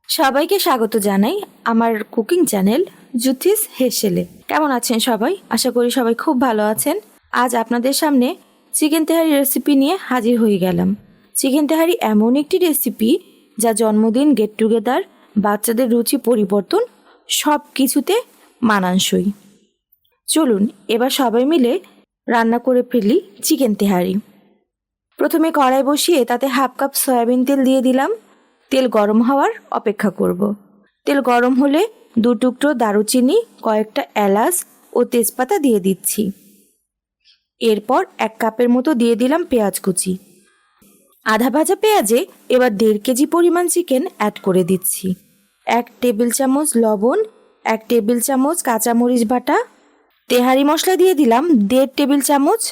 সবাইকে স্বাগত জানাই আমার কুকিং চ্যানেল জুথিস হেসেলে। কেমন আছেন সবাই? আশা করি সবাই খুব ভালো আছেন। আজ আপনাদের সামনে চিকেন তেহারি রেসিপি নিয়ে হাজির হয়ে গেলাম। চিকেন তেহারি এমন একটি রেসিপি যা জন্মদিন, গেট টুগেদার, বাচ্চাদের রুচি পরিবর্তন সব কিছুতে মানানসই। চলুন এবার সবাই মিলে রান্না করে ফেলি চিকেন তেহারি। প্রথমে কড়াই বসিয়ে তাতে হাফ কাপ সয়াবিন তেল দিয়ে দিলাম। তেল গরম হওয়ার অপেক্ষা করব। তেল গরম হলে 2 টুকরো দারুচিনি, কয়েকটা এলাচ ও তেজপাতা দিয়ে দিচ্ছি। এরপর 1 কাপের মতো দিয়ে দিলাম পেঁয়াজ কুচি। আধা ভাজা পেঁয়াজে এবার 1.5 কেজি পরিমাণ চিকেন অ্যাড করে দিচ্ছি। 1 টেবিল চামচ লবণ, 1 টেবিল চামচ কাঁচামরিচ বাটা, তেহারি মশলা দিয়ে দিলাম 1.5 টেবিল চামচ,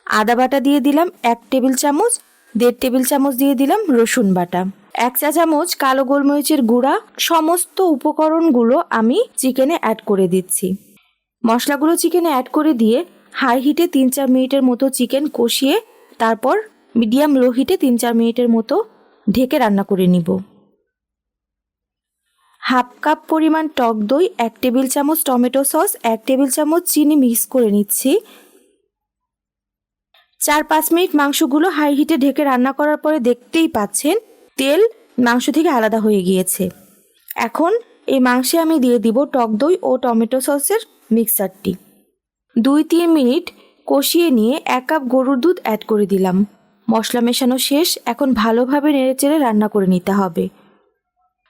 আদা বাটা দিয়ে দিলাম 1 টেবিল চামচ, 1.5 টেবিল চামচ দিয়ে দিলাম রসুন বাটা, 1 চা চামচ কালো গোলমরিচের গুঁড়া। সমস্ত উপকরণগুলো আমি চিকেনে অ্যাড করে দিচ্ছি। মশলাগুলো চিকেনে অ্যাড করে দিয়ে হাই হিটে 3-4 মিনিটের মতো চিকেন কষিয়ে তারপর মিডিয়াম লো হিটে 3-4 মিনিটের মতো ঢেকে রান্না করে নিব। হাফ কাপ পরিমাণ টক দই, 1 টেবিল চামচ টমেটো সস, 1 টেবিল চামচ চিনি মিক্স করে নিচ্ছি। 4-5 মিনিট মাংসগুলো হাই হিটে ঢেকে রান্না করার পরে দেখতেই পাচ্ছেন তেল মাংস থেকে আলাদা হয়ে গিয়েছে। এখন এই মাংসে আমি দিয়ে দিব টক দই ও টমেটো সসের মিক্সচারটি। 2-3 মিনিট কষিয়ে নিয়ে 1 কাপ গরুর দুধ অ্যাড করে দিলাম। মশলা মেশানো শেষ। এখন ভালোভাবে নেড়েচেড়ে রান্না করে নিতে হবে।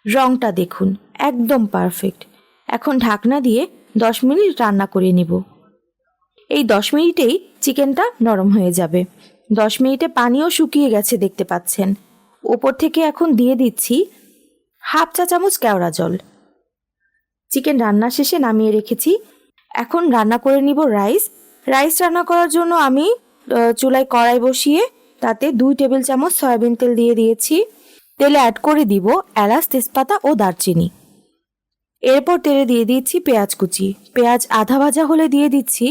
রংটা দেখুন, একদম পারফেক্ট। এখন ঢাকনা দিয়ে 10 মিনিট রান্না করে নিব। এই 10 মিনিটেই চিকেনটা নরম হয়ে যাবে। 10 মিনিটে পানিও শুকিয়ে গেছে দেখতে পাচ্ছেন। উপর থেকে এখন দিয়ে দিচ্ছি হাফ চা চামচ কেওড়া জল। চিকেন রান্না শেষে নামিয়ে রেখেছি। এখন রান্না করে নিব রাইস। রাইস রান্না করার জন্য আমি চুলায় কড়াই বসিয়ে তাতে 2 টেবিল চামচ সয়াবিন তেল দিয়ে দিয়েছি। তেলে অ্যাড করে দিব এলাচ, তেজপাতা ও দারচিনি। এরপর তেলে দিয়ে দিচ্ছি পেঁয়াজ কুচি। পেঁয়াজ আধা ভাজা হলে দিয়ে দিচ্ছি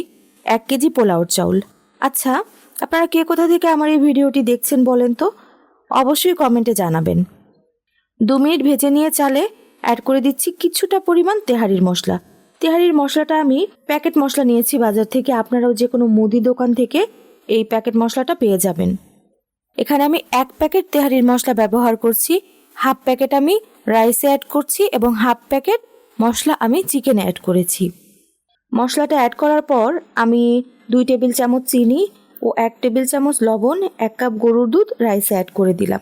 1 কেজি পোলাওর চাউল। আচ্ছা, আপনারা কে কোথা থেকে আমার এই ভিডিওটি দেখছেন বলেন তো? অবশ্যই কমেন্টে জানাবেন। 2 মিনিট ভেজে নিয়ে চালে অ্যাড করে দিচ্ছি কিছুটা পরিমাণ তেহারির মশলা। তেহারির মশলাটা আমি প্যাকেট মশলা নিয়েছি বাজার থেকে। আপনারাও যে কোনো মুদি দোকান থেকে এই প্যাকেট মশলাটা পেয়ে যাবেন। এখানে আমি 1 প্যাকেট তেহারির মশলা ব্যবহার করছি। হাফ প্যাকেট আমি রাইসে অ্যাড করছি এবং হাফ প্যাকেট মশলা আমি চিকেনে অ্যাড করেছি। মশলাটা অ্যাড করার পর আমি 2 টেবিল চামচ চিনি ও 1 টেবিল চামচ লবণ, 1 কাপ গরুর দুধ রাইসে অ্যাড করে দিলাম।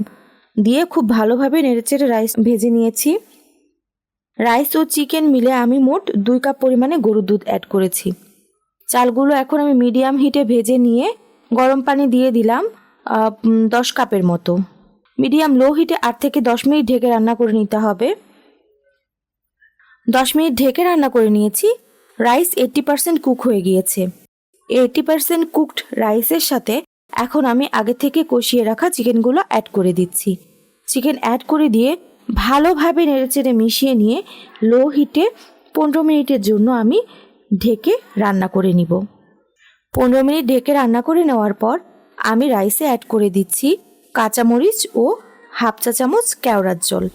দিয়ে খুব ভালোভাবে নেড়েচেড়ে রাইস ভেজে নিয়েছি। রাইস ও চিকেন মিলে আমি মোট 2 কাপ পরিমাণে গরুর দুধ অ্যাড করেছি। চালগুলো এখন আমি মিডিয়াম হিটে ভেজে নিয়ে গরম পানি দিয়ে দিলাম 10 কাপের মতো। মিডিয়াম লো হিটে 8 থেকে 10 মিনিট ঢেকে রান্না করে নিতে হবে। 10 মিনিট ঢেকে রান্না করে নিয়েছি। রাইস 80% কুক হয়ে গিয়েছে। 80% কুকড রাইসের সাথে এখন আমি আগে থেকে কষিয়ে রাখা চিকেনগুলো অ্যাড করে দিচ্ছি। চিকেন অ্যাড করে দিয়ে ভালোভাবে নেড়েচেড়ে মিশিয়ে নিয়ে লো হিটে 15 মিনিটের জন্য আমি ঢেকে রান্না করে নিব। 15 মিনিট ঢেকে রান্না করে নেওয়ার পর আমি রাইসে অ্যাড করে দিচ্ছি কাঁচামরিচ ও হাফ চা চামচ কেওড়ার জল।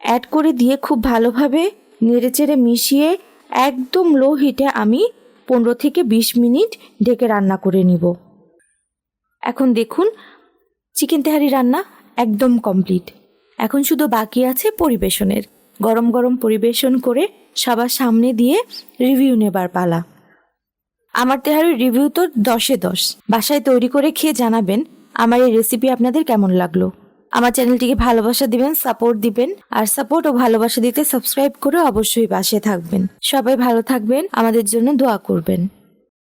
অ্যাড করে দিয়ে খুব ভালোভাবে নেড়েচেড়ে মিশিয়ে একদম লো হিটে আমি 15 থেকে 20 মিনিট ঢেকে রান্না করে নিব। এখন দেখুন চিকেন তেহারি রান্না একদম কমপ্লিট। এখন শুধু বাকি আছে পরিবেশনের। গরম গরম পরিবেশন করে সবার সামনে দিয়ে রিভিউ নেবার পালা। আমার তেহারির রিভিউ তো 10-এ 10। বাসায় তৈরি করে খেয়ে জানাবেন আমার এই রেসিপি আপনাদের কেমন লাগলো। আমার চ্যানেলটিকে ভালোবাসা দিবেন, সাপোর্ট দিবেন। আর সাপোর্ট ও ভালোবাসা দিতে সাবস্ক্রাইব করে অবশ্যই পাশে থাকবেন। সবাই ভালো থাকবেন, আমাদের জন্য দোয়া করবেন।